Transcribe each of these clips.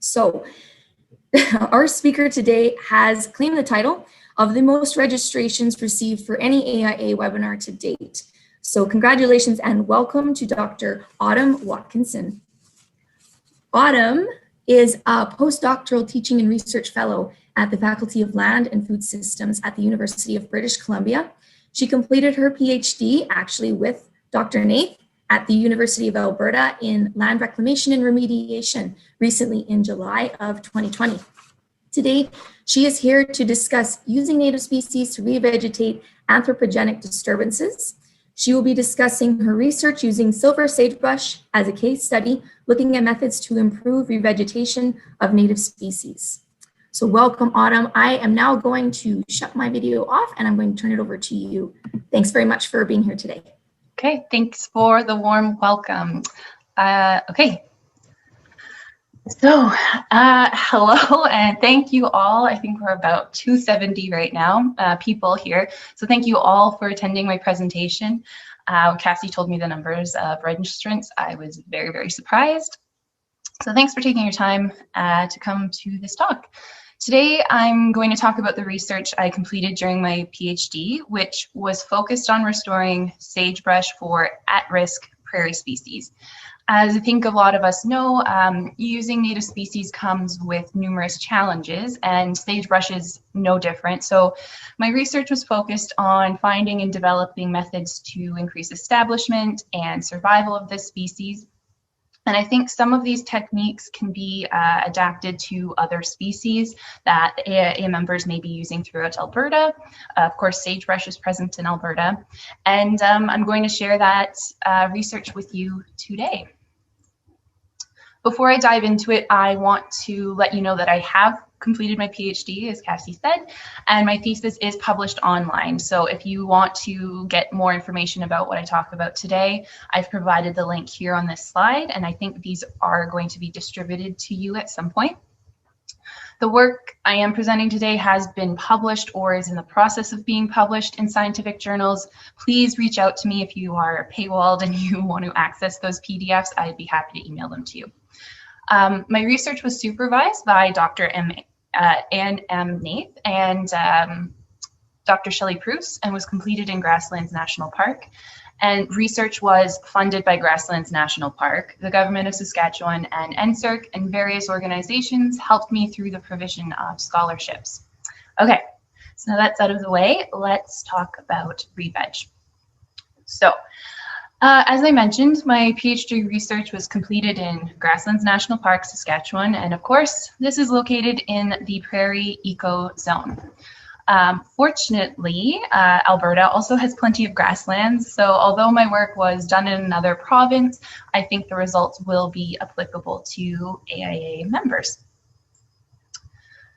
So our speaker today has claimed the title of the most registrations received for any AIA webinar to date. So congratulations and welcome to Dr. Autumn Watkinson. Autumn is a postdoctoral teaching and research fellow at the Faculty of Land and Food Systems at the University of British Columbia. She completed her PhD actually with Dr. Nath at the University of Alberta in land reclamation and remediation recently in July of 2020. Today, she is here to discuss using native species to revegetate anthropogenic disturbances. She will be discussing her research using silver sagebrush as a case study, looking at methods to improve revegetation of native species. So welcome, Autumn. I am now going to shut my video off and I'm going to turn it over to you. Thanks very much for being here today. Okay, thanks for the warm welcome. Okay. So, hello and thank you all. I think we're about 270 right now, people here. So thank you all for attending my presentation. When Cassie told me the numbers of registrants, I was very, very surprised. So thanks for taking your time to come to this talk. Today, I'm going to talk about the research I completed during my PhD, which was focused on restoring sagebrush for at-risk prairie species. As I think a lot of us know, using native species comes with numerous challenges, and sagebrush is no different. So my research was focused on finding and developing methods to increase establishment and survival of this species. And I think some of these techniques can be adapted to other species that AIA members may be using throughout Alberta. Of course, sagebrush is present in Alberta. And I'm going to share that research with you today. Before I dive into it, I want to let you know that I have completed my PhD, as Cassie said, and my thesis is published online. So if you want to get more information about what I talk about today, I've provided the link here on this slide, and I think these are going to be distributed to you at some point. The work I am presenting today has been published or is in the process of being published in scientific journals. Please reach out to me if you are paywalled and you want to access those PDFs. I'd be happy to email them to you. My research was supervised by Dr. Ann M. Nath and Dr. Shelley Pruce and was completed in Grasslands National Park. And research was funded by Grasslands National Park. The Government of Saskatchewan and NSERC and various organizations helped me through the provision of scholarships. Okay, so now that's out of the way, let's talk about reveg. So, as I mentioned, my PhD research was completed in Grasslands National Park, Saskatchewan, and of course, this is located in the Prairie Eco Zone. Fortunately, Alberta also has plenty of grasslands, so although my work was done in another province, I think the results will be applicable to AIA members.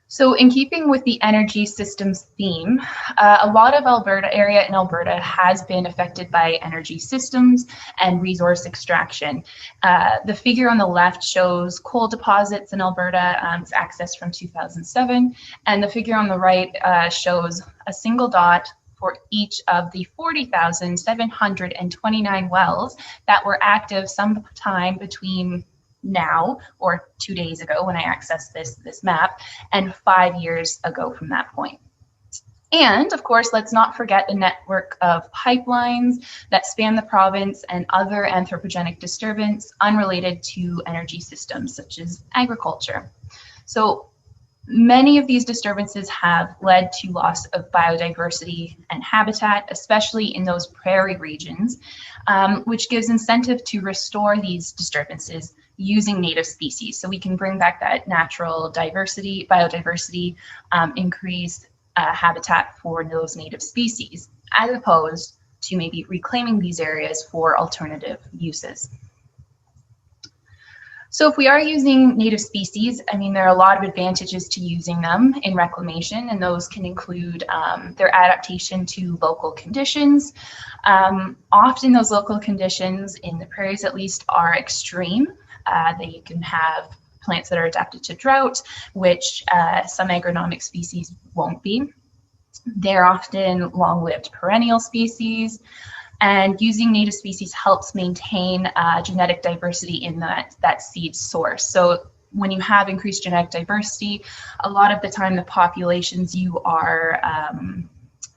So in keeping with the energy systems theme, a lot of Alberta area in Alberta has been affected by energy systems and resource extraction. The figure on the left shows coal deposits in Alberta, it's accessed from 2007, and the figure on the right shows a single dot for each of the 40,729 wells that were active sometime between now or 2 days ago when I accessed this map and 5 years ago from that point. And of course, let's not forget the network of pipelines that span the province and other anthropogenic disturbance unrelated to energy systems such as agriculture. So many of these disturbances have led to loss of biodiversity and habitat, especially in those prairie regions, which gives incentive to restore these disturbances using native species. So we can bring back that natural diversity, biodiversity, increase habitat for those native species, as opposed to maybe reclaiming these areas for alternative uses. So if we are using native species, I mean, there are a lot of advantages to using them in reclamation, and those can include their adaptation to local conditions. Often those local conditions, in the prairies at least, are extreme. They can have plants that are adapted to drought, which some agronomic species won't be. They're often long-lived perennial species, and using native species helps maintain genetic diversity in that seed source. So when you have increased genetic diversity, a lot of the time the populations you are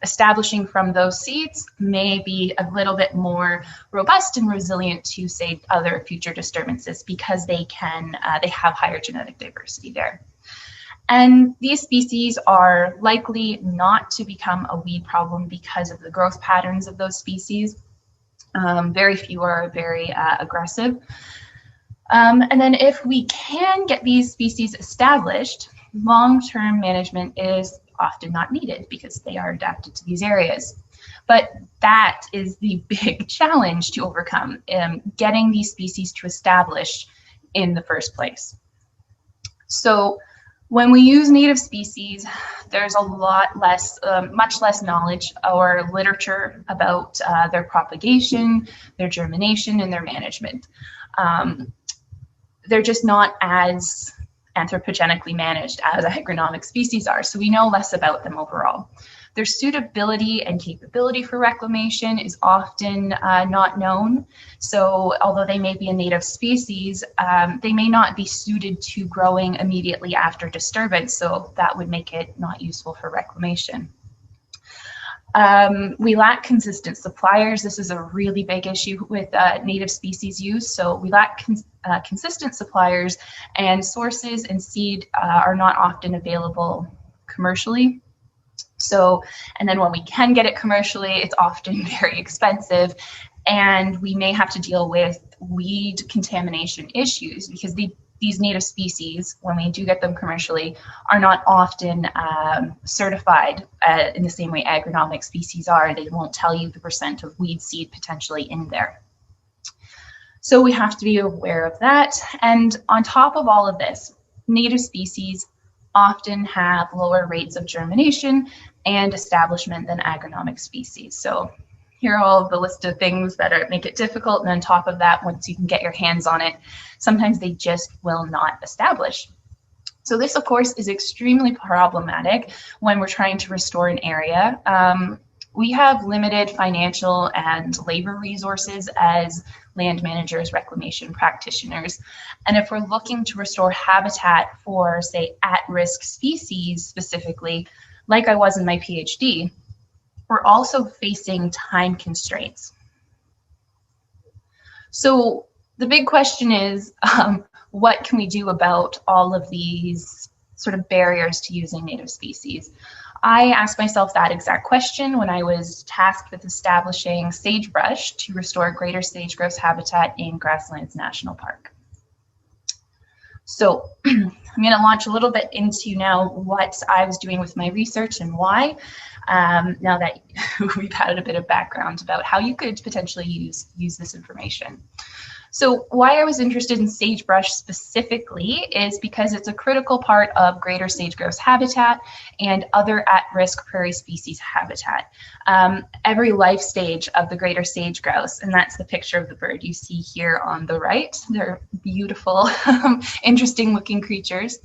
establishing from those seeds may be a little bit more robust and resilient to, say, other future disturbances because they have higher genetic diversity there. And these species are likely not to become a weed problem because of the growth patterns of those species. Very few are very aggressive. And then if we can get these species established, long-term management is often not needed because they are adapted to these areas. But that is the big challenge to overcome, getting these species to establish in the first place. So when we use native species, there's a lot less, much less knowledge or literature about their propagation, their germination, and their management. They're just not as anthropogenically managed as agronomic species are, so we know less about them overall. Their suitability and capability for reclamation is often not known. So although they may be a native species, they may not be suited to growing immediately after disturbance, so that would make it not useful for reclamation. We lack consistent suppliers. This is a really big issue with native species use. So we lack consistent suppliers, and sources and seed are not often available commercially. So, and then when we can get it commercially, it's often very expensive, and we may have to deal with weed contamination issues because these native species, when we do get them commercially, are not often certified in the same way agronomic species are. They won't tell you the % of weed seed potentially in there. So we have to be aware of that. And on top of all of this, native species often have lower rates of germination and establishment than agronomic species. So here are all of the list of things that make it difficult. And on top of that, once you can get your hands on it, sometimes they just will not establish. So this, of course, is extremely problematic when we're trying to restore an area. We have limited financial and labor resources as land managers, reclamation practitioners. And if we're looking to restore habitat for, say, at-risk species specifically, like I was in my PhD, we're also facing time constraints. So the big question is, what can we do about all of these sort of barriers to using native species? I asked myself that exact question when I was tasked with establishing sagebrush to restore greater sage-grouse habitat in Grasslands National Park. So I'm going to launch a little bit into now what I was doing with my research and why, now that we've had a bit of background about how you could potentially use this information. So why I was interested in sagebrush specifically is because it's a critical part of greater sage-grouse habitat and other at-risk prairie species habitat. Every life stage of the greater sage-grouse, and that's the picture of the bird you see here on the right. They're beautiful, interesting looking creatures.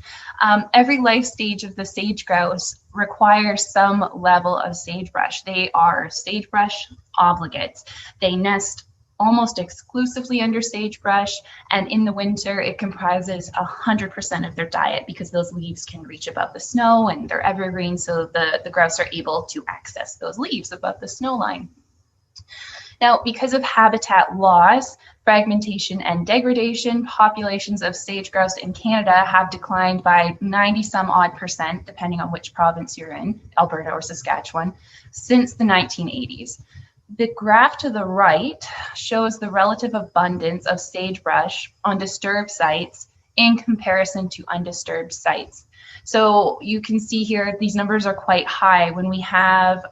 Every life stage of the sage-grouse requires some level of sagebrush. They are sagebrush obligates. They nest almost exclusively under sagebrush, and in the winter it comprises 100% of their diet because those leaves can reach above the snow and they're evergreen, so the grouse are able to access those leaves above the snow line. Now, because of habitat loss, fragmentation, and degradation, populations of sage-grouse in Canada have declined by 90-some-odd%, depending on which province you're in, Alberta or Saskatchewan, since the 1980s. The graph to the right shows the relative abundance of sagebrush on disturbed sites in comparison to undisturbed sites. So you can see here, these numbers are quite high. When we have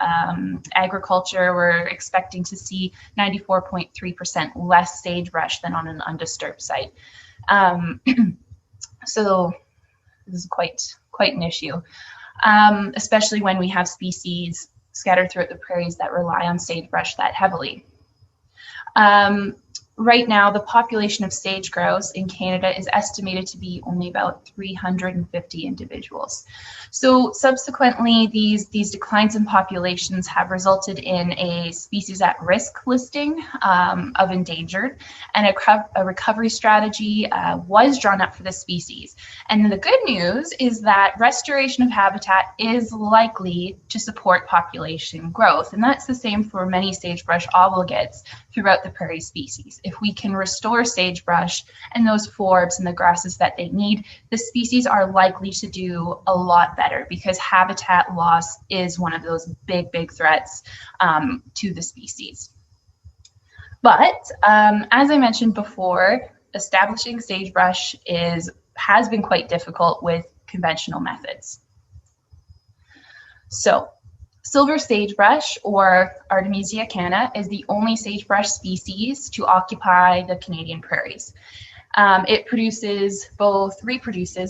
agriculture, we're expecting to see 94.3% less sagebrush than on an undisturbed site. So this is quite an issue, especially when we have species scattered throughout the prairies that rely on sagebrush that heavily. right now, the population of sage grouse in Canada is estimated to be only about 350 individuals. So subsequently, these declines in populations have resulted in a species at risk listing of endangered, and a recovery strategy was drawn up for the species. And the good news is that restoration of habitat is likely to support population growth, and that's the same for many sagebrush obligats throughout the prairie species. If we can restore sagebrush and those forbs and the grasses that they need, the species are likely to do a lot better, because habitat loss is one of those big threats to the species. But as I mentioned before, establishing sagebrush has been quite difficult with conventional methods. So silver sagebrush, or Artemisia canna, is the only sagebrush species to occupy the Canadian prairies. It reproduces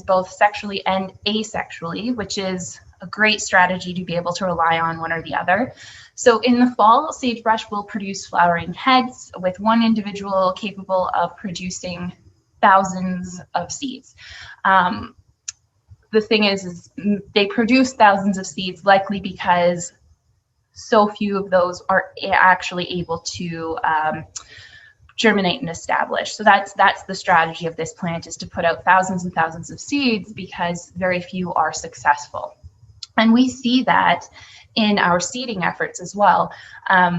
both sexually and asexually, which is a great strategy to be able to rely on one or the other. So in the fall, sagebrush will produce flowering heads with one individual capable of producing thousands of seeds. The thing is they produce thousands of seeds likely because so few of those are actually able to germinate and establish. So that's the strategy of this plant, is to put out thousands and thousands of seeds because very few are successful. And we see that in our seeding efforts as well.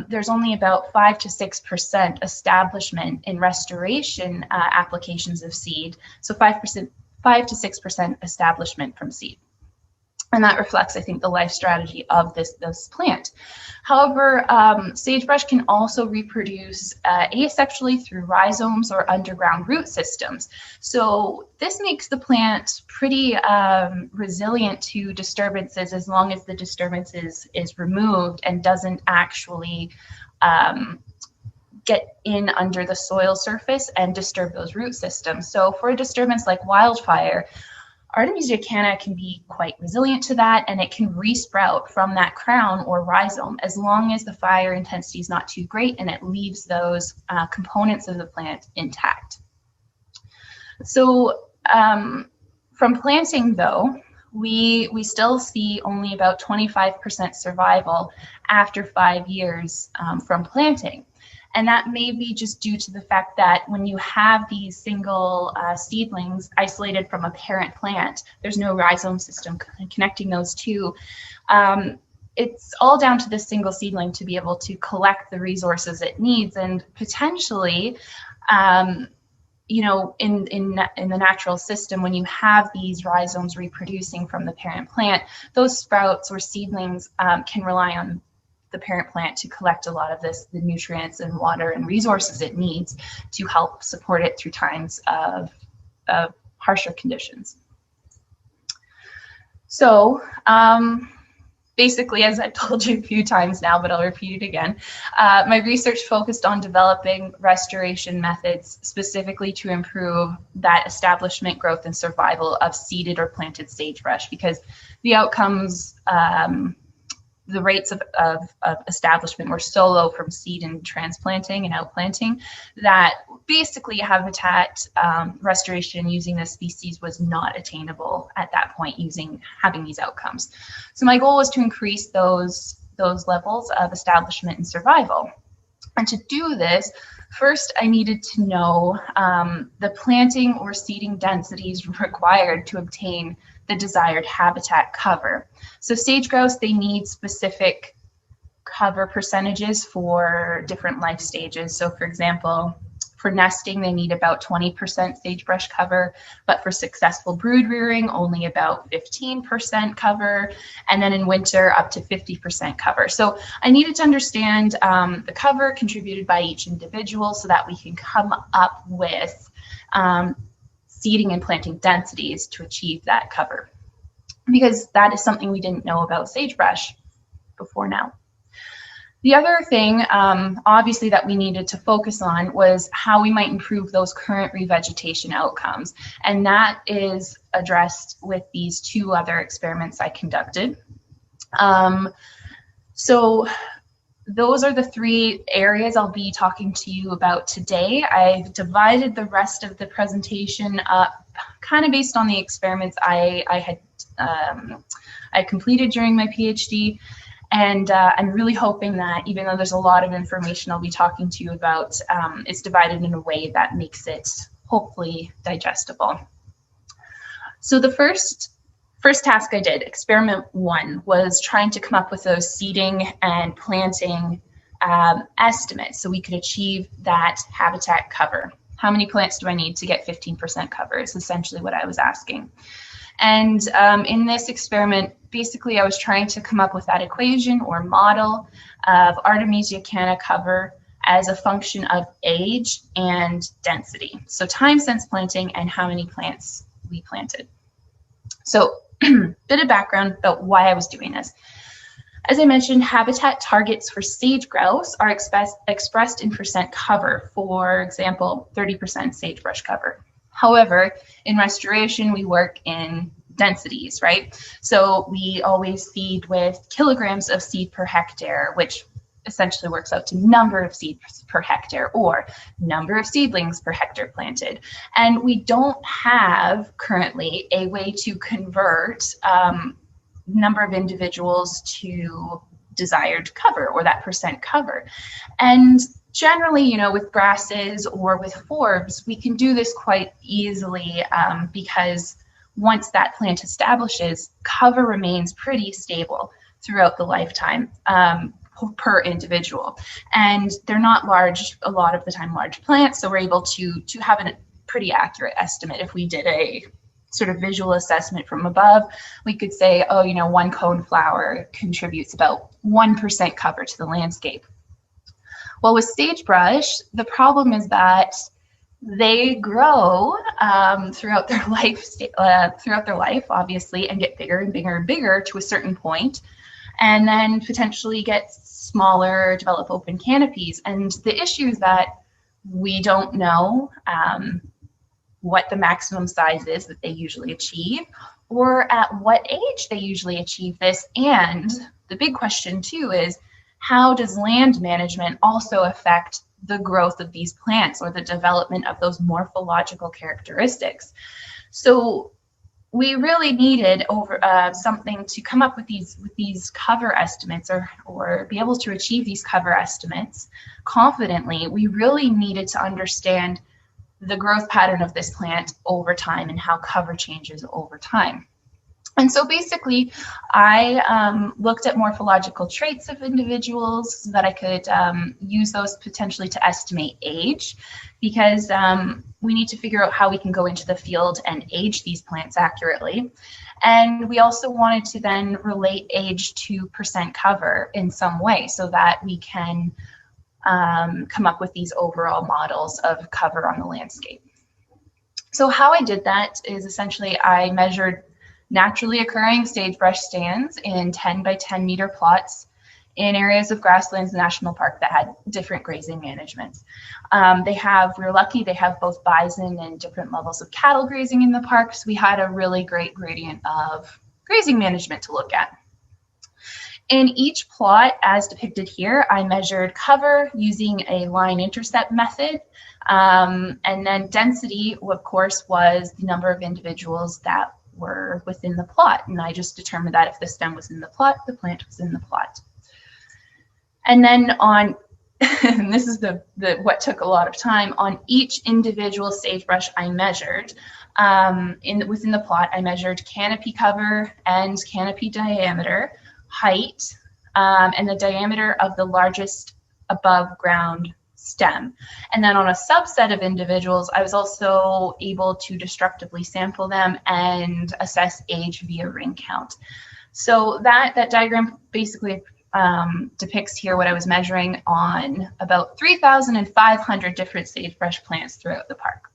There's only about 5 to 6% establishment in restoration applications of seed. So 5 to 6% establishment from seed. And that reflects, I think, the life strategy of this plant. However, sagebrush can also reproduce asexually through rhizomes or underground root systems. So this makes the plant pretty resilient to disturbances, as long as the disturbance is removed and doesn't actually get in under the soil surface and disturb those root systems. So for a disturbance like wildfire, Artemisia canna can be quite resilient to that, and it can resprout from that crown or rhizome as long as the fire intensity is not too great and it leaves those components of the plant intact. So from planting, though, we still see only about 25% survival after 5 years from planting. And that may be just due to the fact that when you have these single seedlings isolated from a parent plant, there's no rhizome system connecting those two. It's all down to this single seedling to be able to collect the resources it needs, and potentially, you know, in the natural system, when you have these rhizomes reproducing from the parent plant, those sprouts or seedlings can rely on the parent plant to collect a lot of the nutrients and water and resources it needs to help support it through times of harsher conditions. So basically, as I've told you a few times now, but I'll repeat it again, my research focused on developing restoration methods specifically to improve that establishment, growth, and survival of seeded or planted sagebrush, because the outcomes, the rates of establishment were so low from seed and transplanting and outplanting that basically habitat restoration using this species was not attainable at that point having these outcomes. So my goal was to increase those levels of establishment and survival. And to do this, first I needed to know the planting or seeding densities required to obtain the desired habitat cover. So sage grouse, they need specific cover percentages for different life stages. So for example, for nesting, they need about 20% sagebrush cover, but for successful brood rearing, only about 15% cover, and then in winter, up to 50% cover. So I needed to understand the cover contributed by each individual so that we can come up with seeding and planting densities to achieve that cover, because that is something we didn't know about sagebrush before now. The other thing, obviously, that we needed to focus on was how we might improve those current revegetation outcomes. And that is addressed with these 2 other experiments I conducted. So those are the three areas I'll be talking to you about today. I've divided the rest of the presentation up kind of based on the experiments I completed during my PhD. And I'm really hoping that even though there's a lot of information I'll be talking to you about, it's divided in a way that makes it hopefully digestible. So the first task I did, experiment 1, was trying to come up with those seeding and planting estimates so we could achieve that habitat cover. How many plants do I need to get 15% cover is essentially what I was asking. And in this experiment, basically I was trying to come up with that equation or model of Artemisia cana cover as a function of age and density. So time since planting and how many plants we planted. So bit of background about why I was doing this. As I mentioned, habitat targets for sage grouse are expressed in percent cover. For example, 30% sagebrush cover. However, in restoration, we work in densities, right? So we always seed with kilograms of seed per hectare, which essentially works out to number of seeds per hectare or number of seedlings per hectare planted. And we don't have currently a way to convert number of individuals to desired cover or that percent cover. And generally, you know, with grasses or with forbs, we can do this quite easily because once that plant establishes, cover remains pretty stable throughout the lifetime per individual. And they're not large, a lot of the time, large plants, so we're able to have a pretty accurate estimate. If we did a sort of visual assessment from above, we could say, oh, you know, 1 cone flower contributes about 1% cover to the landscape. Well, with sagebrush, the problem is that they grow throughout their life, obviously, and get bigger and bigger and bigger to a certain point, and then potentially get smaller, develop open canopies. And the issue is that we don't know what the maximum size is that they usually achieve, or at what age they usually achieve this. And the big question too is, how does land management also affect the growth of these plants or the development of those morphological characteristics? So we really needed something to come up with these cover estimates or be able to achieve these cover estimates confidently. We really needed to understand the growth pattern of this plant over time and how cover changes over time. And so basically, I looked at morphological traits of individuals so that I could use those potentially to estimate age, because we need to figure out how we can go into the field and age these plants accurately. And we also wanted to then relate age to percent cover in some way so that we can come up with these overall models of cover on the landscape. So how I did that is essentially I measured naturally occurring sagebrush stands in 10 by 10 meter plots in areas of grasslands national park that had different grazing managements. We were lucky, they have both bison and different levels of cattle grazing in the park, so we had a really great gradient of grazing management to look at. In each plot, as depicted here, I measured cover using a line intercept method, and then density, of course, was the number of individuals that were within the plot, and I just determined that if the stem was in the plot, the plant was in the plot. And then on, and this is what took a lot of time, on each individual sagebrush I measured, within the plot, I measured canopy cover and canopy diameter, height, and the diameter of the largest above ground stem. And then on a subset of individuals, I was also able to destructively sample them and assess age via ring count. So that diagram basically depicts here what I was measuring on about 3,500 different sagebrush plants throughout the park.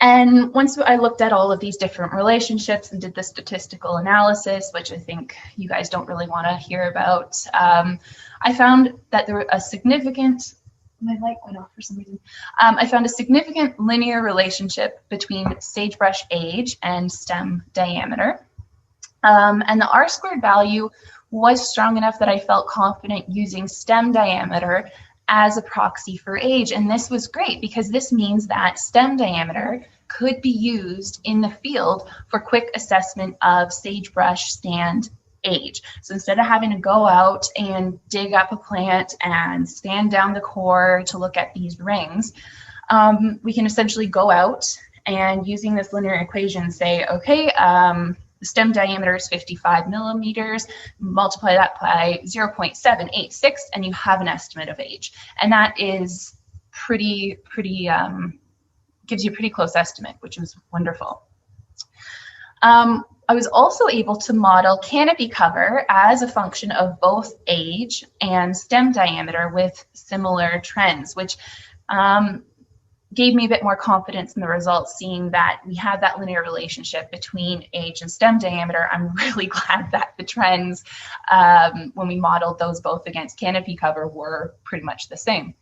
And once I looked at all of these different relationships and did the statistical analysis, which I think you guys don't really want to hear about, I found that there was a significant, my light went off for some reason. I found a significant linear relationship between sagebrush age and stem diameter. And the R-squared value was strong enough that I felt confident using stem diameter as a proxy for age. And this was great because this means that stem diameter could be used in the field for quick assessment of sagebrush stand age. So instead of having to go out and dig up a plant and stand down the core to look at these rings, we can essentially go out and using this linear equation say, okay, the stem diameter is 55 millimeters, multiply that by 0.786, and you have an estimate of age. And that is gives you a pretty close estimate, which is wonderful. I was also able to model canopy cover as a function of both age and stem diameter with similar trends, which gave me a bit more confidence in the results, seeing that we had that linear relationship between age and stem diameter. I'm really glad that the trends, when we modeled those both against canopy cover, were pretty much the same.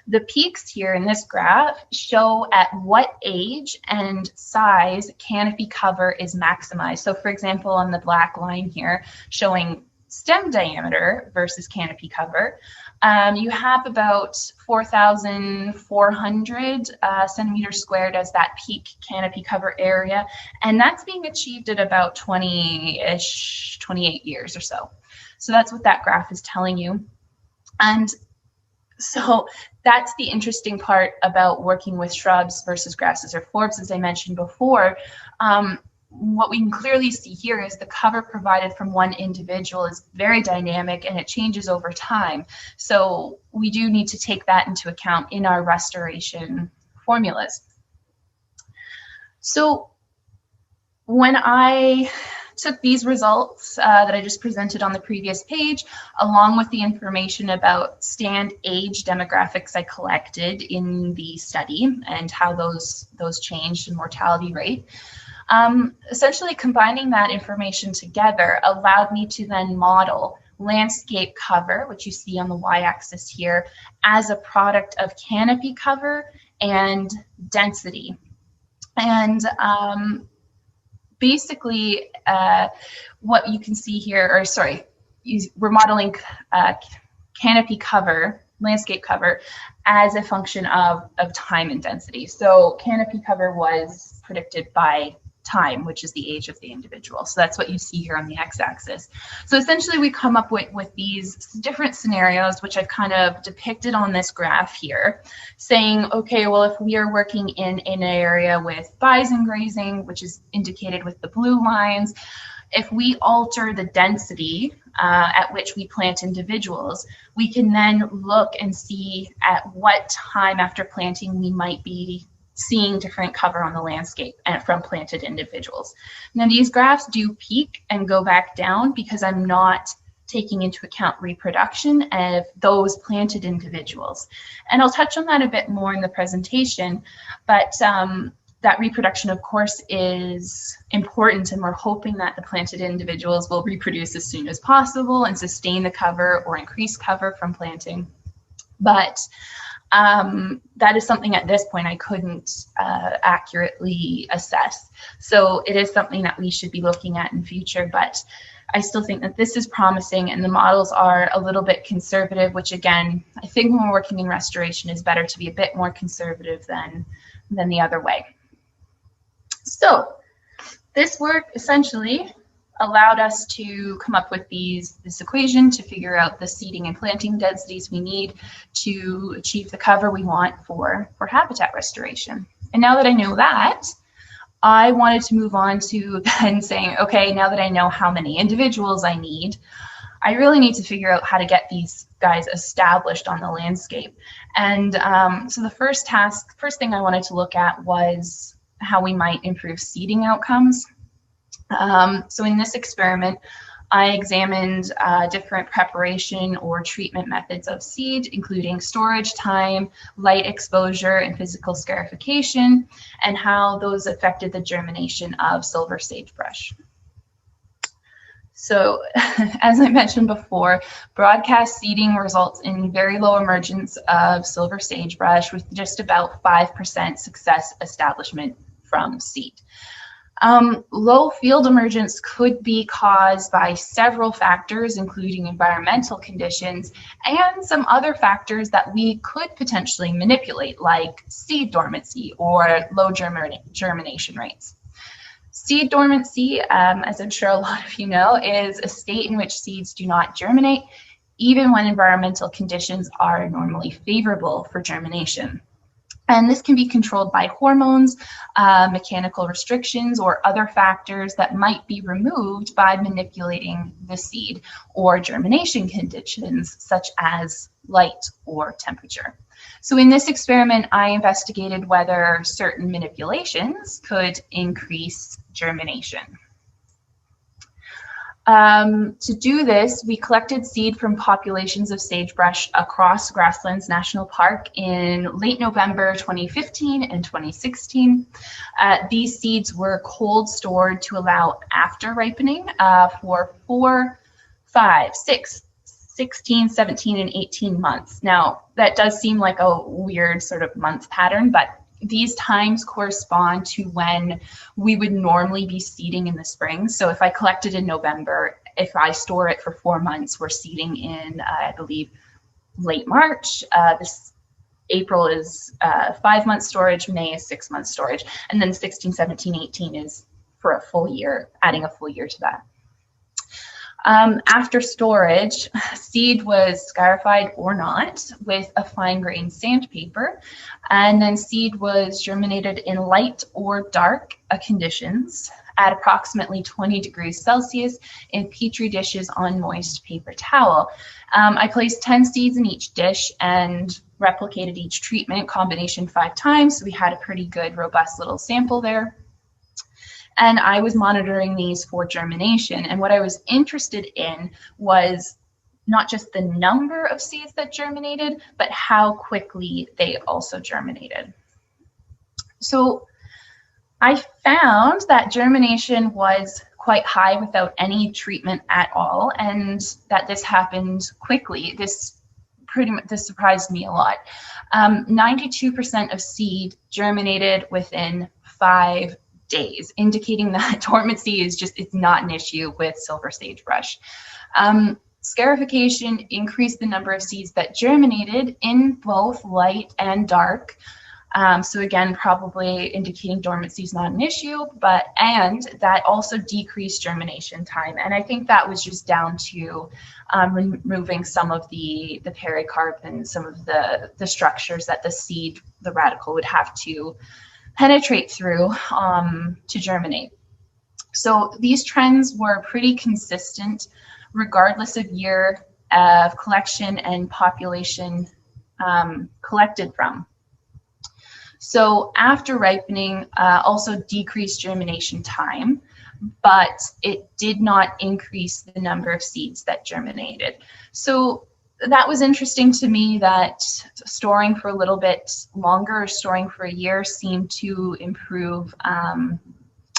The peaks here in this graph show at what age and size canopy cover is maximized. So for example, on the black line here, showing stem diameter versus canopy cover, you have about 4,400 centimeters squared as that peak canopy cover area, and that's being achieved at about 20-ish, 28 years or so. So that's what that graph is telling you. And so that's the interesting part about working with shrubs versus grasses or forbs, as I mentioned before. What we can clearly see here is the cover provided from one individual is very dynamic and it changes over time. So we do need to take that into account in our restoration formulas. So when I took these results that I just presented on the previous page, along with the information about stand age demographics I collected in the study and how those changed in mortality rate, essentially combining that information together allowed me to then model landscape cover, which you see on the y-axis here, as a product of canopy cover and density. And basically, what you can see here, or sorry, we're modeling canopy cover, landscape cover, as a function of time and density. So canopy cover was predicted by time, which is the age of the individual. So that's what you see here on the x-axis. So essentially we come up with these different scenarios, which I've kind of depicted on this graph here, saying, okay, well, if we are working in an area with bison grazing, which is indicated with the blue lines, if we alter the density at which we plant individuals, we can then look and see at what time after planting we might be seeing different cover on the landscape and from planted individuals. Now these graphs do peak and go back down because I'm not taking into account reproduction of those planted individuals. And I'll touch on that a bit more in the presentation, but that reproduction, of course, is important, and we're hoping that the planted individuals will reproduce as soon as possible and sustain the cover or increase cover from planting. But that is something at this point I couldn't accurately assess. So it is something that we should be looking at in future, but I still think that this is promising and the models are a little bit conservative, which again, I think when we're working in restoration is better to be a bit more conservative than the other way. So this work essentially allowed us to come up with this equation to figure out the seeding and planting densities we need to achieve the cover we want for habitat restoration. And now that I know that, I wanted to move on to then saying, okay, now that I know how many individuals I need, I really need to figure out how to get these guys established on the landscape. And so the first thing I wanted to look at was how we might improve seeding outcomes. So in this experiment, I examined different preparation or treatment methods of seed, including storage time, light exposure, and physical scarification, and how those affected the germination of silver sagebrush. So as I mentioned before, broadcast seeding results in very low emergence of silver sagebrush with just about 5% success establishment from seed. Low field emergence could be caused by several factors, including environmental conditions and some other factors that we could potentially manipulate, like seed dormancy or low germination rates. Seed dormancy, as I'm sure a lot of you know, is a state in which seeds do not germinate, even when environmental conditions are normally favorable for germination. And this can be controlled by hormones, mechanical restrictions, or other factors that might be removed by manipulating the seed or germination conditions, such as light or temperature. So in this experiment, I investigated whether certain manipulations could increase germination. To do this, we collected seed from populations of sagebrush across Grasslands National Park in late November 2015 and 2016. These seeds were cold stored to allow after ripening for 4, 5, 6, 16, 17, and 18 months. Now, that does seem like a weird sort of month pattern, but these times correspond to when we would normally be seeding in the spring. So if I collected in November, if I store it for 4 months, we're seeding in, I believe, late March. This April is 5 months storage, May is 6 months storage, and then 16, 17, 18 is for a full year, adding a full year to that. After storage, seed was scarified or not with a fine-grained sandpaper, and then seed was germinated in light or dark conditions at approximately 20 degrees Celsius in petri dishes on moist paper towel. I placed 10 seeds in each dish and replicated each treatment combination 5 times, so we had a pretty good, robust little sample there. And I was monitoring these for germination. And what I was interested in was not just the number of seeds that germinated, but how quickly they also germinated. So I found that germination was quite high without any treatment at all, and that this happened quickly. This surprised me a lot. 92% of seed germinated within 5 days, indicating that dormancy is it's not an issue with silver sagebrush. Scarification increased the number of seeds that germinated in both light and dark. So again, probably indicating dormancy is not an issue, and that also decreased germination time. And I think that was just down to removing some of the pericarp and some of the structures that the seed, the radicle, would have to penetrate through to germinate. So these trends were pretty consistent regardless of year of collection and population collected from. So after ripening also decreased germination time, but it did not increase the number of seeds that germinated. So that was interesting to me, that storing for a little bit longer or storing for a year seemed to improve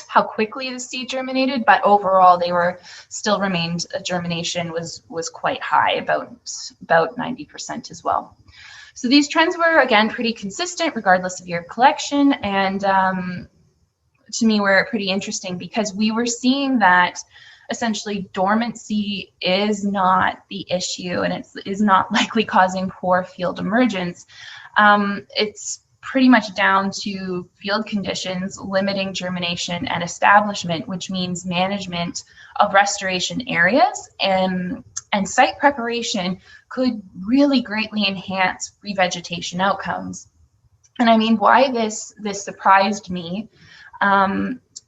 how quickly the seed germinated, but overall they remained, germination was quite high, about 90% as well. So these trends were, again, pretty consistent regardless of year of collection, and to me were pretty interesting because we were seeing that essentially dormancy is not the issue, and it is not likely causing poor field emergence. It's pretty much down to field conditions limiting germination and establishment, which means management of restoration areas, and site preparation could really greatly enhance revegetation outcomes. And I mean, why this surprised me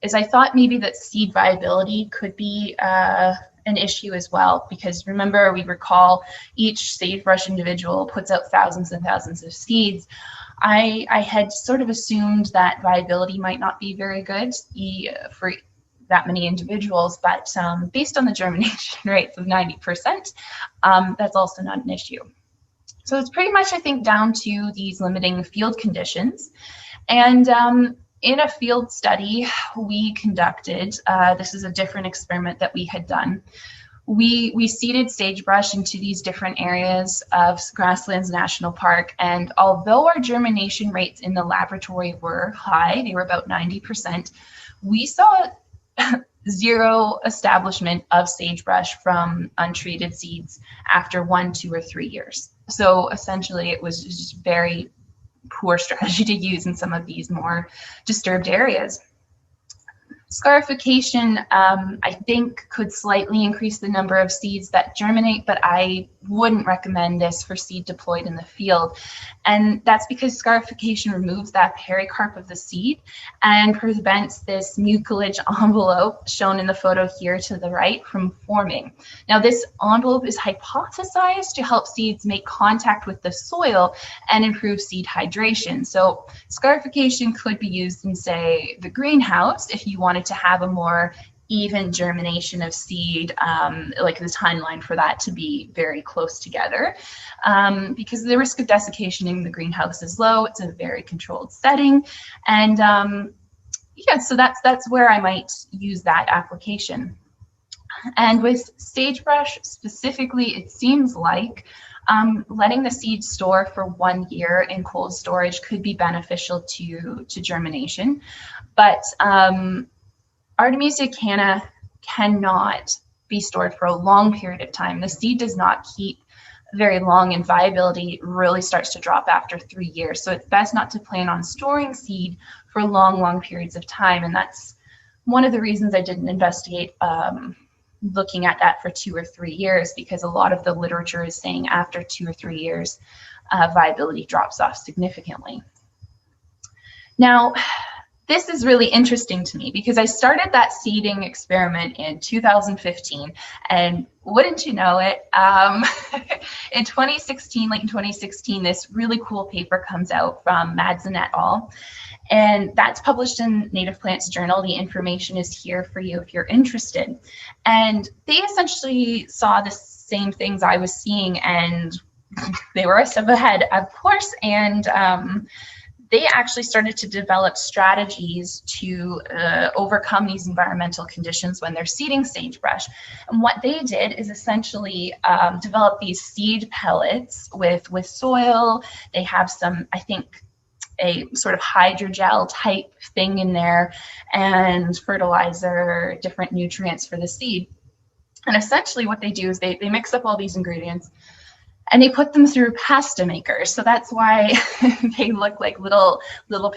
is I thought maybe that seed viability could be an issue as well, because remember, we recall each sagebrush individual puts out thousands and thousands of seeds. I had sort of assumed that viability might not be very good for that many individuals, but based on the germination rates of 90%, that's also not an issue. So it's pretty much, I think, down to these limiting field conditions. And in a field study we conducted, this is a different experiment that we had done. We seeded sagebrush into these different areas of Grasslands National Park, and although our germination rates in the laboratory were high, they were about 90%, we saw zero establishment of sagebrush from untreated seeds after 1, 2, or 3 years. So essentially it was just very poor strategy to use in some of these more disturbed areas. Scarification, I think, could slightly increase the number of seeds that germinate, but I wouldn't recommend this for seed deployed in the field. And that's because scarification removes that pericarp of the seed and prevents this mucilage envelope shown in the photo here to the right from forming. Now, this envelope is hypothesized to help seeds make contact with the soil and improve seed hydration. So scarification could be used in, say, the greenhouse if you wanted to have a more even germination of seed, like the timeline for that to be very close together, because the risk of desiccation in the greenhouse is low. It's a very controlled setting, and yeah, so that's where I might use that application. And with sagebrush specifically, it seems like letting the seed store for 1 year in cold storage could be beneficial to germination, but Artemisia canna cannot be stored for a long period of time. The seed does not keep very long, and viability really starts to drop after 3 years. So it's best not to plan on storing seed for long periods of time. And that's one of the reasons I didn't investigate looking at that for 2 or 3 years, because a lot of the literature is saying after 2 or 3 years, viability drops off significantly. Now, this is really interesting to me because I started that seeding experiment in 2015, and wouldn't you know it, in 2016, late in 2016, this really cool paper comes out from Madsen et al. And that's published in Native Plants Journal. The information is here for you if you're interested. And they essentially saw the same things I was seeing, and they were a step ahead, of course, and they actually started to develop strategies to overcome these environmental conditions when they're seeding sagebrush. And what they did is essentially develop these seed pellets with soil. They have some, I think, a sort of hydrogel type thing in there, and fertilizer, different nutrients for the seed. And essentially what they do is they mix up all these ingredients and they put them through pasta makers. So that's why they look like little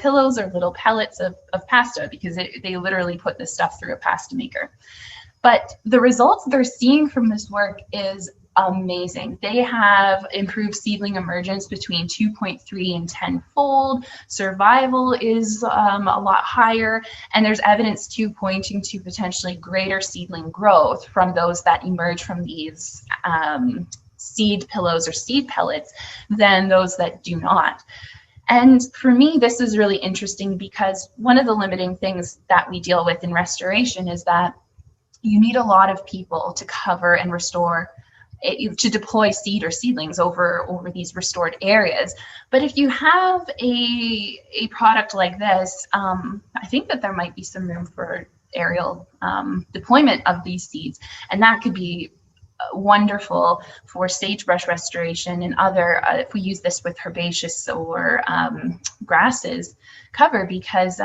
pillows or little pellets of pasta, because they literally put this stuff through a pasta maker. But the results they're seeing from this work is amazing. They have improved seedling emergence between 2.3 and 10-fold. Survival is a lot higher, and there's evidence too pointing to potentially greater seedling growth from those that emerge from these seed pillows or seed pellets than those that do not. And for me, this is really interesting because one of the limiting things that we deal with in restoration is that you need a lot of people to cover and restore, to deploy seed or seedlings over these restored areas. But if you have a product like this, I think that there might be some room for aerial deployment of these seeds, and that could be wonderful for sagebrush restoration and other, if we use this with herbaceous or grasses cover, because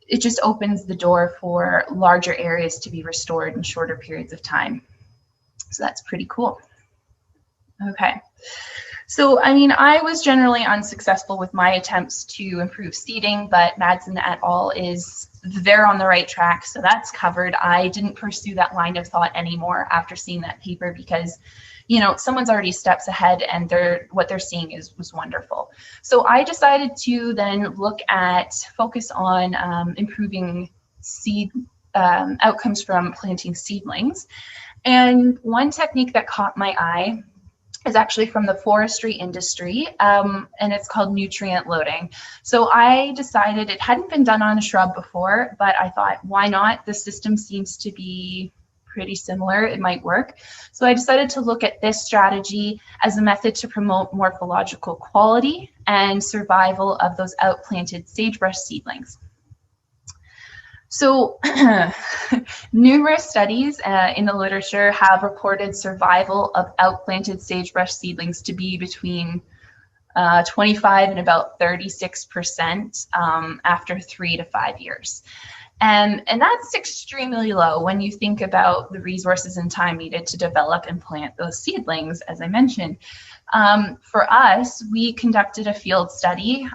it just opens the door for larger areas to be restored in shorter periods of time. So that's pretty cool. Okay. So, I mean, I was generally unsuccessful with my attempts to improve seeding, but Madsen et al. They're on the right track, so that's covered. I didn't pursue that line of thought anymore after seeing that paper because, you know, someone's already steps ahead and what they're seeing was wonderful. So I decided to then focus on improving seed outcomes from planting seedlings. And one technique that caught my eye is actually from the forestry industry, and it's called nutrient loading. So I decided, it hadn't been done on a shrub before, but I thought, why not? The system seems to be pretty similar, it might work. So I decided to look at this strategy as a method to promote morphological quality and survival of those outplanted sagebrush seedlings. So numerous studies in the literature have reported survival of outplanted sagebrush seedlings to be between 25 and about 36% after 3 to 5 years. And that's extremely low when you think about the resources and time needed to develop and plant those seedlings, as I mentioned. For us, we conducted a field study.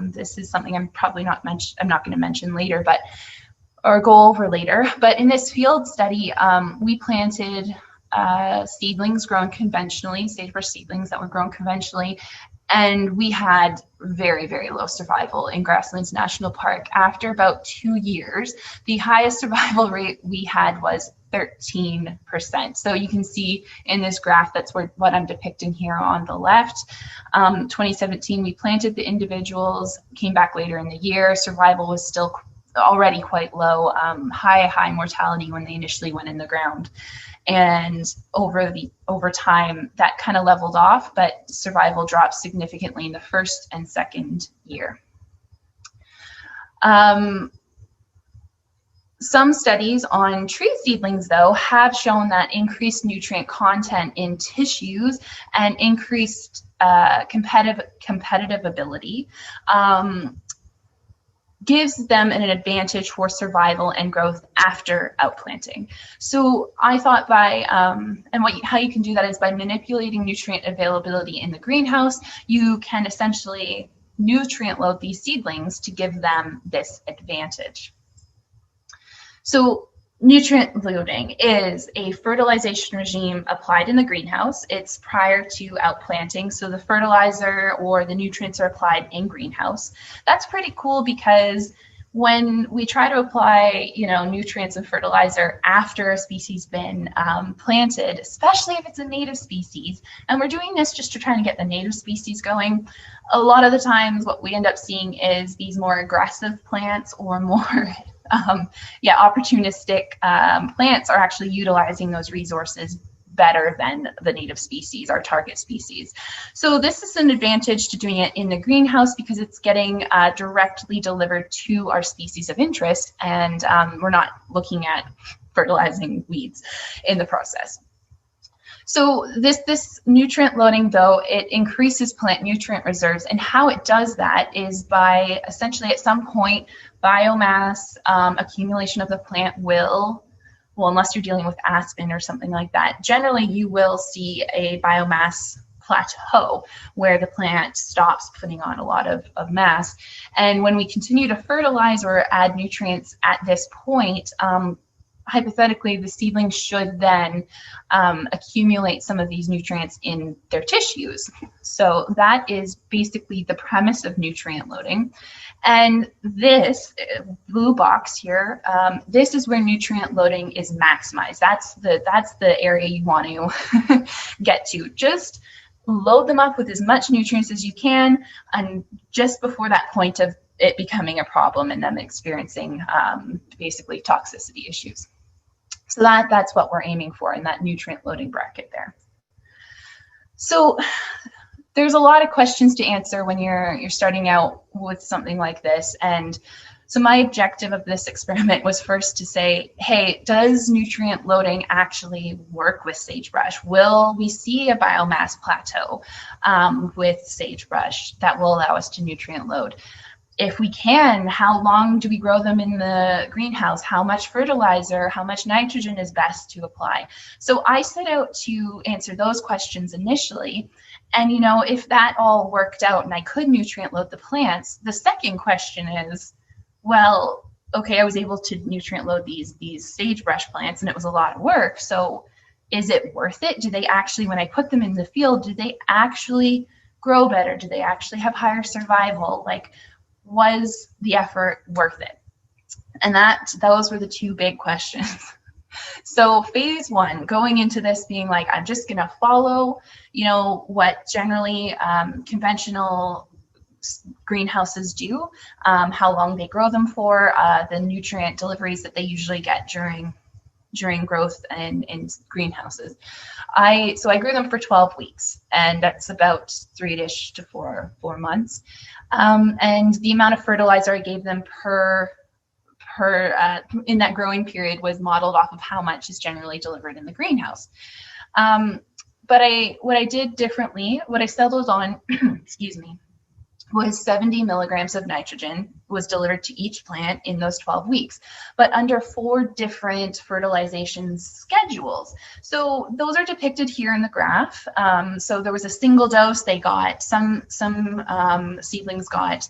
This is something I'm not going to mention later, but or go over later. But in this field study, we planted seedlings grown conventionally, sagebrush seedlings that were grown conventionally, and we had very, very low survival in Grasslands National Park. After about 2 years, the highest survival rate we had was 13%. So you can see in this graph, that's what I'm depicting here on the left. 2017, we planted the individuals, came back later in the year. Survival was still already quite low, high mortality when they initially went in the ground. And over time, that kind of leveled off, but survival dropped significantly in the first and second year. Some studies on tree seedlings, though, have shown that increased nutrient content in tissues and increased competitive ability gives them an advantage for survival and growth after outplanting. So I thought how you can do that is by manipulating nutrient availability in the greenhouse. You can essentially nutrient load these seedlings to give them this advantage. So nutrient loading is a fertilization regime applied in the greenhouse. It's prior to outplanting, so the fertilizer or the nutrients are applied in greenhouse. That's pretty cool because when we try to apply, nutrients and fertilizer after a species been planted, especially if it's a native species, and we're doing this just to try and get the native species going, a lot of the times what we end up seeing is these more aggressive plants or more opportunistic plants are actually utilizing those resources better than the native species, our target species. So this is an advantage to doing it in the greenhouse because it's getting directly delivered to our species of interest, and we're not looking at fertilizing weeds in the process. So this nutrient loading, though, it increases plant nutrient reserves, and how it does that is by essentially at some point biomass accumulation of the plant will, unless you're dealing with aspen or something like that, generally you will see a biomass plateau where the plant stops putting on a lot of mass. And when we continue to fertilize or add nutrients at this point, hypothetically, the seedlings should then accumulate some of these nutrients in their tissues. So that is basically the premise of nutrient loading. And this blue box here, this is where nutrient loading is maximized. That's the area you want to get to. Just load them up with as much nutrients as you can, and just before that point of it becoming a problem and them experiencing basically toxicity issues. So that's what we're aiming for in that nutrient loading bracket there. So there's a lot of questions to answer when you're starting out with something like this. And so my objective of this experiment was first to say, hey, does nutrient loading actually work with sagebrush? Will we see a biomass plateau with sagebrush that will allow us to nutrient load? If we can, how long do we grow them in the greenhouse? How much fertilizer, how much nitrogen is best to apply? So I set out to answer those questions initially. And, if that all worked out and I could nutrient load the plants, the second question is, well, okay, I was able to nutrient load these sagebrush plants and it was a lot of work. So is it worth it? Do they actually, when I put them in the field, do they actually grow better? Do they actually have higher survival? Like, was the effort worth it? And those were the two big questions. So phase one, going into this being like, I'm just going to follow, what generally conventional greenhouses do, how long they grow them for, the nutrient deliveries that they usually get during growth in greenhouses. So I grew them for 12 weeks, and that's about 3-ish to 4 months. And the amount of fertilizer I gave them per in that growing period was modeled off of how much is generally delivered in the greenhouse. But what I did differently, what I settled on, excuse me, was 70 milligrams of nitrogen was delivered to each plant in those 12 weeks, but under 4 different fertilization schedules. So those are depicted here in the graph. So there was a single dose. They got some seedlings got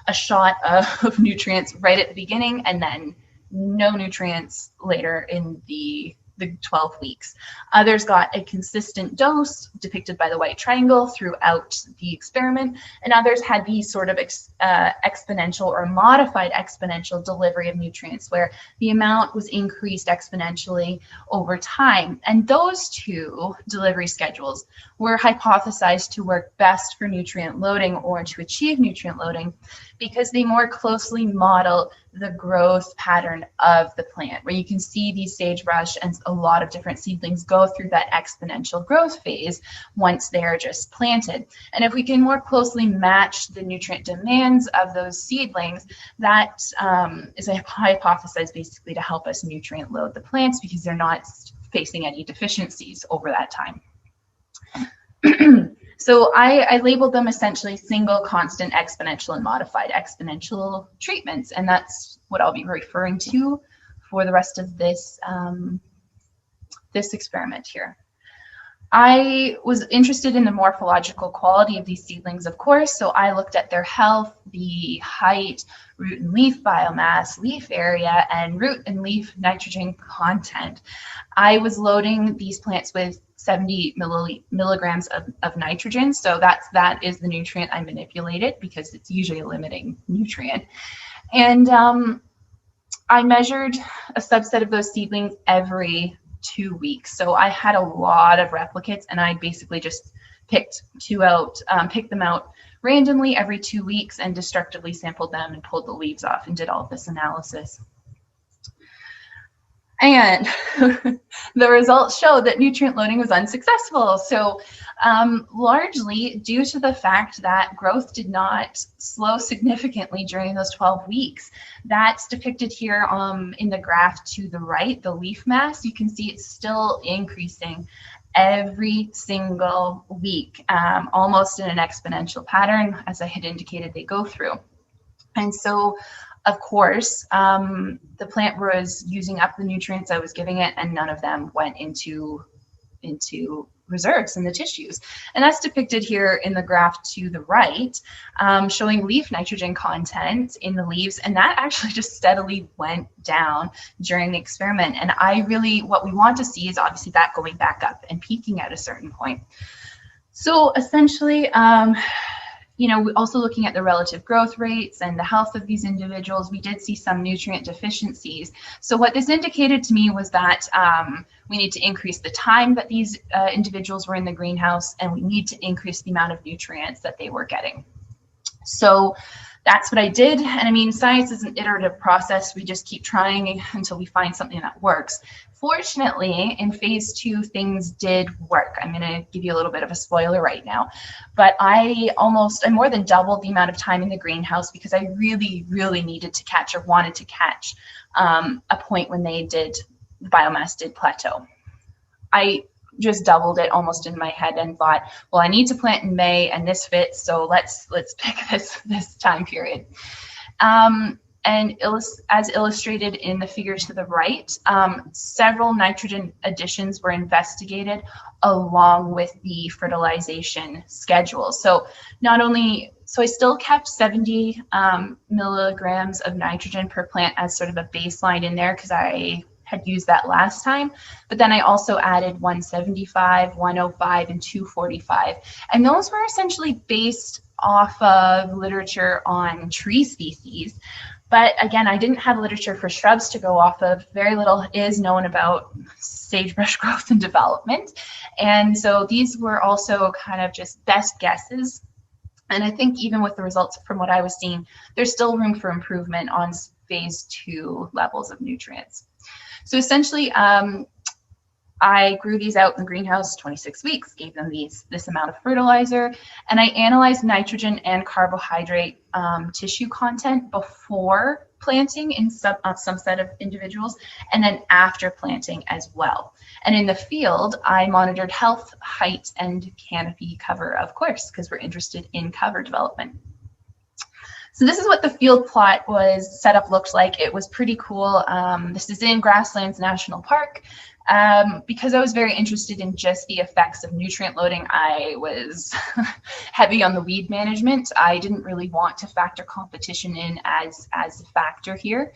a shot of nutrients right at the beginning, and then no nutrients later in the 12 weeks. Others got a consistent dose depicted by the white triangle throughout the experiment, and others had these sort of exponential or modified exponential delivery of nutrients where the amount was increased exponentially over time. And those 2 delivery schedules were hypothesized to work best for nutrient loading or to achieve nutrient loading because they more closely model the growth pattern of the plant, where you can see these sagebrush and a lot of different seedlings go through that exponential growth phase once they're just planted. And if we can more closely match the nutrient demands of those seedlings, that is a hypothesis basically to help us nutrient load the plants because they're not facing any deficiencies over that time. So I labeled them essentially single, constant, exponential, and modified exponential treatments. And that's what I'll be referring to for the rest of this, this experiment here. I was interested in the morphological quality of these seedlings, of course, so I looked at their health, the height, root and leaf biomass, leaf area, and root and leaf nitrogen content. I was loading these plants with 70 milligrams of nitrogen, so that is the nutrient I manipulated because it's usually a limiting nutrient. And I measured a subset of those seedlings every 2 weeks. So I had a lot of replicates, and I basically just picked them out randomly every 2 weeks and destructively sampled them and pulled the leaves off and did all of this analysis. And the results showed that nutrient loading was unsuccessful. So largely due to the fact that growth did not slow significantly during those 12 weeks. That's depicted here in the graph to the right, the leaf mass. You can see it's still increasing every single week, almost in an exponential pattern, as I had indicated they go through. And so, of course, the plant was using up the nutrients I was giving it, and none of them went into reserves in the tissues. And that's depicted here in the graph to the right, showing leaf nitrogen content in the leaves, and that actually just steadily went down during the experiment. And what we want to see is obviously that going back up and peaking at a certain point. So essentially, also looking at the relative growth rates and the health of these individuals, we did see some nutrient deficiencies. So what this indicated to me was that we need to increase the time that these individuals were in the greenhouse, and we need to increase the amount of nutrients that they were getting. So that's what I did. And I mean, science is an iterative process. We just keep trying until we find something that works. Fortunately, in phase 2, things did work. I'm going to give you a little bit of a spoiler right now, but I more than doubled the amount of time in the greenhouse because I really, really needed to catch, or wanted to catch, a point when the biomass did plateau. I just doubled it almost in my head and thought, well, I need to plant in May and this fits, so let's pick this time period. And as illustrated in the figure to the right, several nitrogen additions were investigated along with the fertilization schedule. So I still kept 70 milligrams of nitrogen per plant as sort of a baseline in there because I had used that last time, but then I also added 175, 105, and 245. And those were essentially based off of literature on tree species. But again, I didn't have literature for shrubs to go off of. Very little is known about sagebrush growth and development. And so these were also kind of just best guesses. And I think even with the results from what I was seeing, there's still room for improvement on phase 2 levels of nutrients. So essentially, I grew these out in the greenhouse 26 weeks, gave them this amount of fertilizer, and I analyzed nitrogen and carbohydrate tissue content before planting in some set of individuals, and then after planting as well. And in the field, I monitored health, height, and canopy cover, of course, because we're interested in cover development. So this is what the field plot was set up looked like. It was pretty cool. This is in Grasslands National Park. Because I was very interested in just the effects of nutrient loading, I was heavy on the weed management. I didn't really want to factor competition in as a factor here.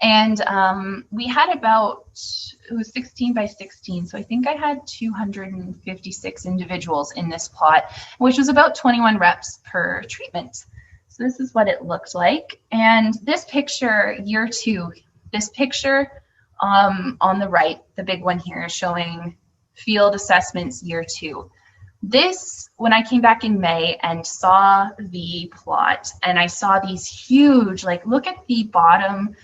And we had about, it was 16 by 16. So I think I had 256 individuals in this plot, which was about 21 reps per treatment. So this is what it looked like. And this picture, year 2, this picture on the right, the big one here, is showing field assessments year 2. This, when I came back in May and saw the plot, and I saw these huge, like, look at the bottom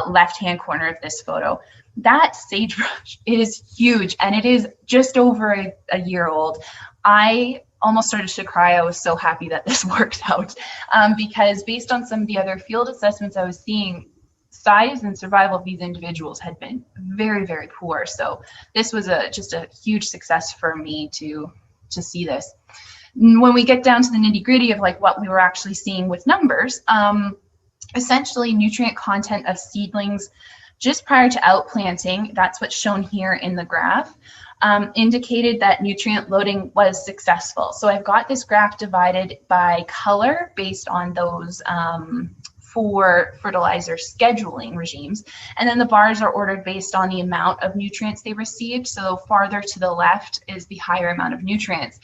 left-hand corner of this photo. That sagebrush is huge, and it is just over a year old. I almost started to cry. I was so happy that this worked out because based on some of the other field assessments I was seeing, size and survival of these individuals had been very, very poor. So this was just a huge success for me to see this. When we get down to the nitty gritty of like what we were actually seeing with numbers, essentially nutrient content of seedlings just prior to outplanting, that's what's shown here in the graph, indicated that nutrient loading was successful. So I've got this graph divided by color based on those for fertilizer scheduling regimes. And then the bars are ordered based on the amount of nutrients they received. So farther to the left is the higher amount of nutrients.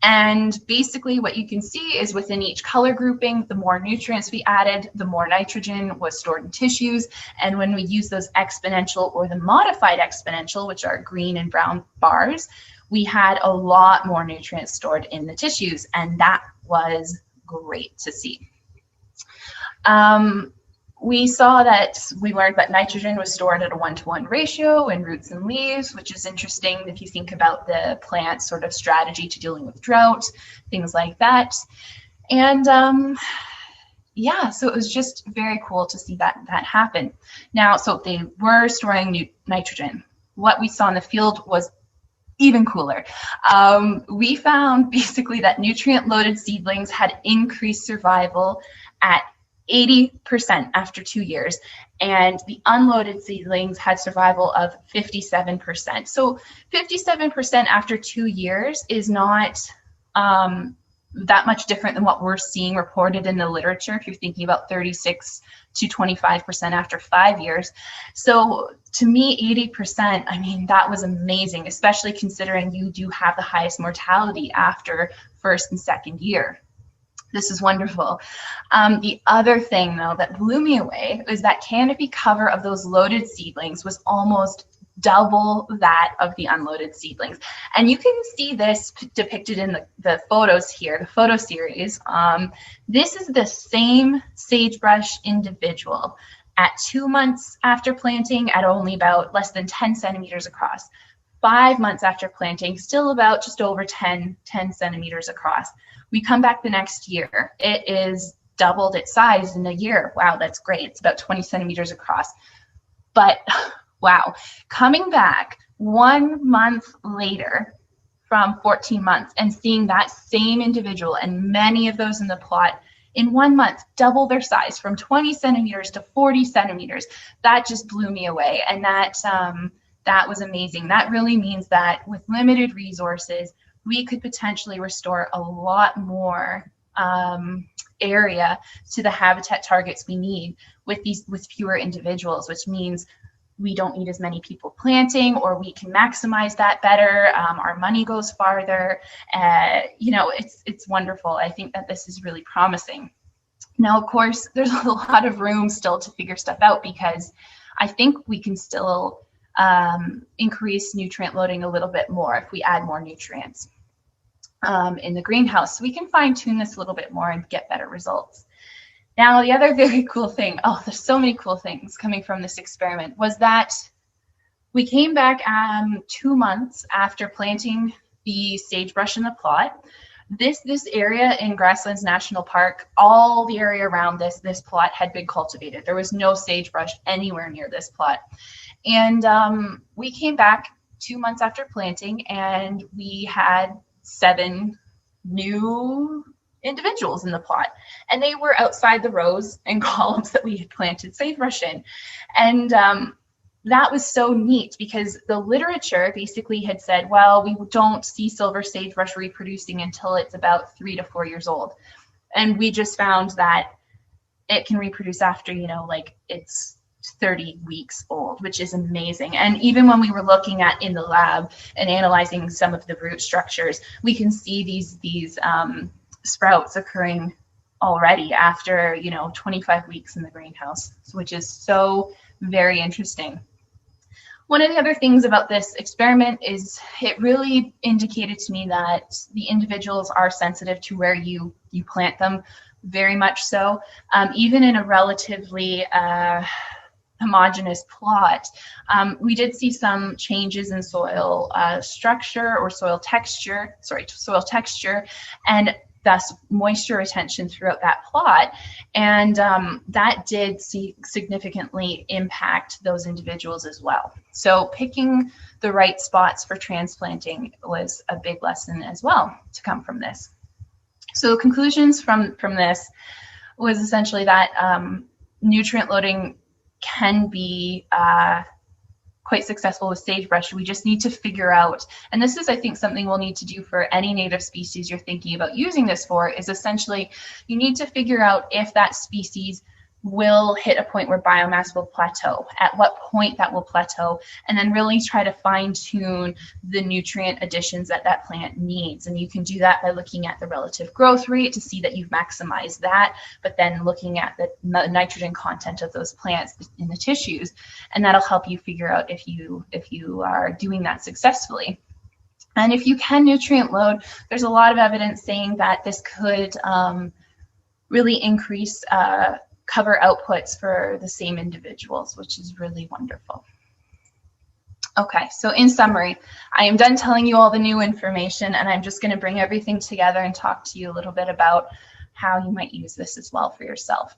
And basically what you can see is within each color grouping, the more nutrients we added, the more nitrogen was stored in tissues. And when we use those exponential or the modified exponential, which are green and brown bars, we had a lot more nutrients stored in the tissues. And that was great to see. We saw that we learned that nitrogen was stored at a 1-to-1 ratio in roots and leaves, which is interesting if you think about the plant sort of strategy to dealing with drought, things like that. And yeah, so it was just very cool to see that happen. Now, so they were storing nitrogen. What we saw in the field was even cooler. We found basically that nutrient-loaded seedlings had increased survival at 80% after 2 years, and the unloaded seedlings had survival of 57%. So 57% after 2 years is not that much different than what we're seeing reported in the literature if you're thinking about 36 to 25% after 5 years. So to me, 80%, I mean, that was amazing, especially considering you do have the highest mortality after first and second year. This is wonderful. The other thing, though, that blew me away is that canopy cover of those loaded seedlings was almost double that of the unloaded seedlings. And you can see this depicted in the photos here, the photo series. This is the same sagebrush individual at 2 months after planting at only about less than 10 centimeters across. 5 months after planting, still about just over 10 centimeters across. We come back the next year, it is doubled its size in a year. Wow, that's great. It's about 20 centimeters across. But wow, coming back 1 month later from 14 months and seeing that same individual and many of those in the plot in 1 month double their size from 20 centimeters to 40 centimeters, that just blew me away. And that was amazing. That really means that with limited resources, we could potentially restore a lot more area to the habitat targets we need with fewer individuals, which means we don't need as many people planting, or we can maximize that better. Our money goes farther. You know, it's wonderful. I think that this is really promising. Now, of course, there's a lot of room still to figure stuff out, because I think we can still increase nutrient loading a little bit more if we add more nutrients in the greenhouse. So we can fine tune this a little bit more and get better results. Now, the other very cool thing, oh, there's so many cool things coming from this experiment, was that We came back 2 months after planting the sagebrush in the plot. This area in Grasslands National Park, all the area around this plot had been cultivated. There was no sagebrush anywhere near this plot. And we came back 2 months after planting, and we had 7 new individuals in the plot. And they were outside the rows and columns that we had planted sagebrush in. And that was so neat, because the literature basically had said, well, we don't see silver sagebrush reproducing until it's about 3 to 4 years old. And we just found that it can reproduce after, like it's 30 weeks old, which is amazing. And even when we were looking at in the lab and analyzing some of the root structures, we can see these sprouts occurring already after 25 weeks in the greenhouse, which is so very interesting. One of the other things about this experiment is it really indicated to me that the individuals are sensitive to where you plant them, very much so. Even in a relatively homogeneous plot, we did see some changes in soil structure or soil texture, and thus moisture retention throughout that plot. And that did significantly impact those individuals as well. So picking the right spots for transplanting was a big lesson as well to come from this. So conclusions from this was essentially that nutrient loading can be quite successful with sagebrush. We just need to figure out, and this is, I think, something we'll need to do for any native species you're thinking about using this for, is essentially you need to figure out if that species will hit a point where biomass will plateau, at what point that will plateau, and then really try to fine tune the nutrient additions that that plant needs. And you can do that by looking at the relative growth rate to see that you've maximized that, but then looking at the nitrogen content of those plants in the tissues, and that'll help you figure out if you are doing that successfully. And if you can nutrient load, there's a lot of evidence saying that this could really increase cover outputs for the same individuals, which is really wonderful. Okay, so in summary, I am done telling you all the new information, and I'm just going to bring everything together and talk to you a little bit about how you might use this as well for yourself.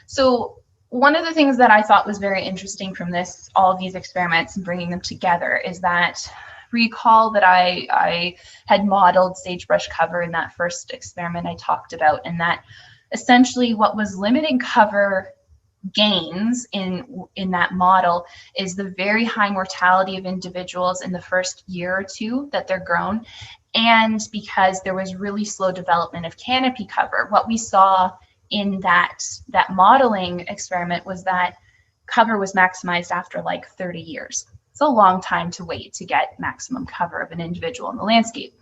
So one of the things that I thought was very interesting from all of these experiments and bringing them together is that, recall that I had modeled sagebrush cover in that first experiment I talked about, and that essentially what was limiting cover gains in that model is the very high mortality of individuals in the first year or two that they're grown, and because there was really slow development of canopy cover. What we saw in that modeling experiment was that cover was maximized after like 30 years. It's a long time to wait to get maximum cover of an individual in the landscape.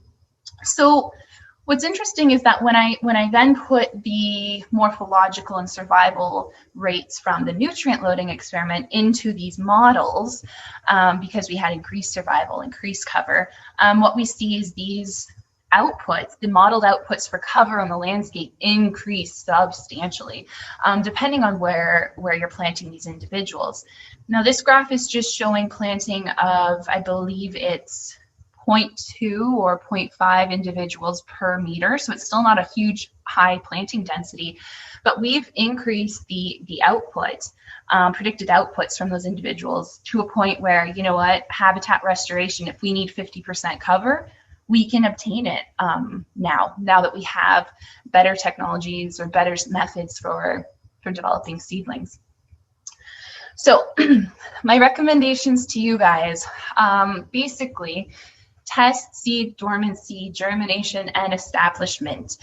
So what's interesting is that when I then put the morphological and survival rates from the nutrient loading experiment into these models, because we had increased survival, increased cover, what we see is these outputs, the modeled outputs for cover on the landscape, increase substantially, depending on where you're planting these individuals. Now, this graph is just showing planting of, I believe it's 0.2 or 0.5 individuals per meter. So it's still not a huge high planting density, but we've increased the output, predicted outputs from those individuals to a point where, you know what, habitat restoration, if we need 50% cover, we can obtain it now that we have better technologies or better methods for developing seedlings. So my recommendations to you guys, basically, test seed dormancy, germination, and establishment,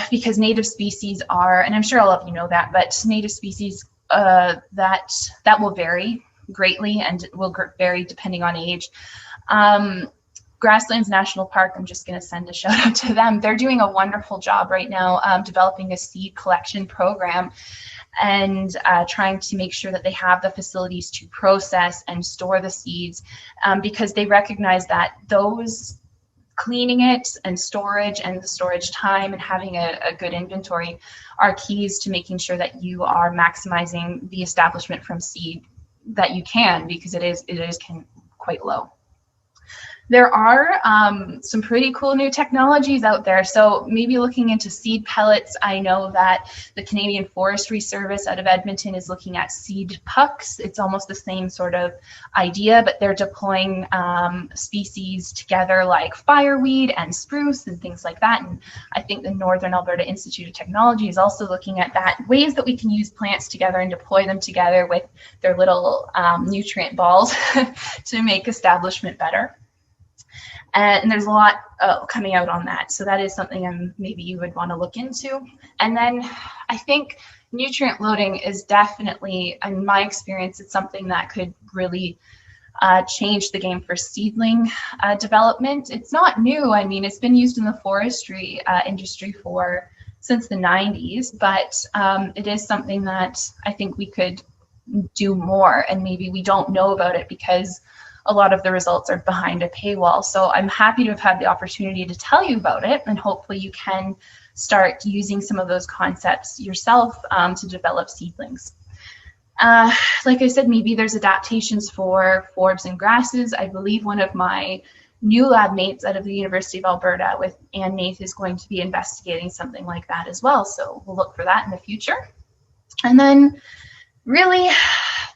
because native species are, and I'm sure all of you know that, but native species, that will vary greatly and will vary depending on age. Grasslands National Park, I'm just going to send a shout out to them. They're doing a wonderful job right now developing a seed collection program and trying to make sure that they have the facilities to process and store the seeds, because they recognize that those cleaning it and the storage time and having a good inventory are keys to making sure that you are maximizing the establishment from seed that you can, because it is quite low. There are some pretty cool new technologies out there. So maybe looking into seed pellets. I know that the Canadian Forestry Service out of Edmonton is looking at seed pucks. It's almost the same sort of idea, but they're deploying species together like fireweed and spruce and things like that. And I think the Northern Alberta Institute of Technology is also looking at that, ways that we can use plants together and deploy them together with their little nutrient balls to make establishment better. And there's a lot coming out on that. So that is something maybe you would want to look into. And then I think nutrient loading is definitely, in my experience, it's something that could really change the game for seedling development. It's not new. I mean, it's been used in the forestry industry since the 90s, but it is something that I think we could do more, and maybe we don't know about it because a lot of the results are behind a paywall. So I'm happy to have had the opportunity to tell you about it, and hopefully you can start using some of those concepts yourself to develop seedlings. Like I said, maybe there's adaptations for forbs and grasses. I believe one of my new lab mates out of the University of Alberta with Ann Nath is going to be investigating something like that as well. So we'll look for that in the future. And then really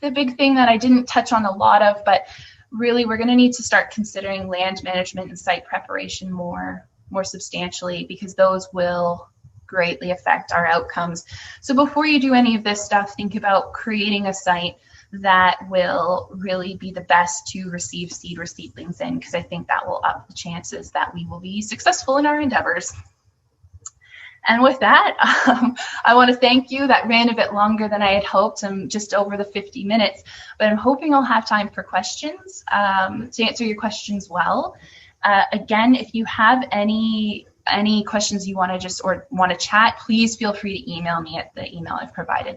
the big thing that I didn't touch on a lot of, but really we're going to need to start considering land management and site preparation more substantially, because those will greatly affect our outcomes. So before you do any of this stuff, think about creating a site that will really be the best to receive seed or seedlings in, because I think that will up the chances that we will be successful in our endeavors. And with that, I want to thank you. That ran a bit longer than I had hoped. I'm just over the 50 minutes, but I'm hoping I'll have time for questions to answer your questions well. Again, if you have any questions you want to want to chat, please feel free to email me at the email I've provided.